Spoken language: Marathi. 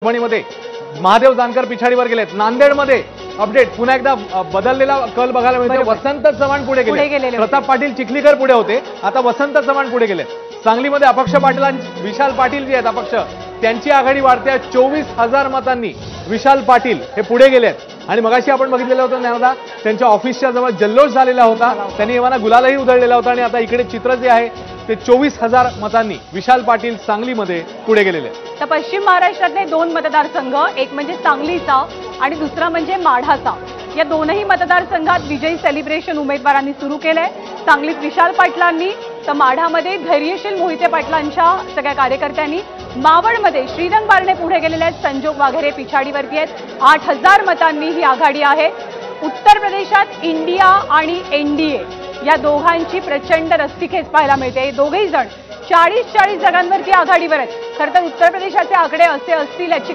परभणीमध्ये महादेव जानकर पिछाडीवर गेलेत। नांदेडमध्ये अपडेट पुन्हा एकदा बदललेला कल बघायला मिळतो। वसंत चव्हाण पुढे गेले, प्रताप पाटील चिखलीकर पुढे होते, आता वसंत चव्हाण पुढे गेले। सांगलीमध्ये अपक्ष पाटील आणि विशाल पाटील जे आहेत अपक्ष त्यांची आघाडी वाढते। 24,000 मतांनी विशाल पाटील हे पुढे गेलेत आणि मगाशी आपण बघितलेलं होतं ज्ञानदा त्यांच्या ऑफिसच्या जवळ जल्लोष झालेला होता, त्यांनी एव्हाना गुलालही उधळलेला होता आणि आता इकडे चित्र जे आहे ते 24,000 मतांनी विशाल पाटील सांगलीमध्ये पुढे गेलेले। तर पश्चिम महाराष्ट्रातले दोन मतदारसंघ, एक म्हणजे सांगलीचा आणि दुसरा म्हणजे माढाचा, या दोनही मतदारसंघात विजयी सेलिब्रेशन उमेदवारांनी सुरू केलंय। सांगलीत विशाल पाटलांनी तर माढामध्ये धैर्यशील मोहिते पाटलांच्या सगळ्या कार्यकर्त्यांनी, मावळमध्ये श्रीरंग बारणे पुढे गेलेले आहेत, संजोग वाघेरे पिछाडीवरती आहेत। 8,000 मतांनी ही आघाडी आहे। उत्तर प्रदेशात इंडिया आणि एनडीए या दोघांची प्रचंड रस्सीखेच पाहायला मिळते। दोघेही जण 40-40 जागांवरती आघाडीवर आहेत। खरं तर उत्तर प्रदेशाचे आकडे असे असतील याची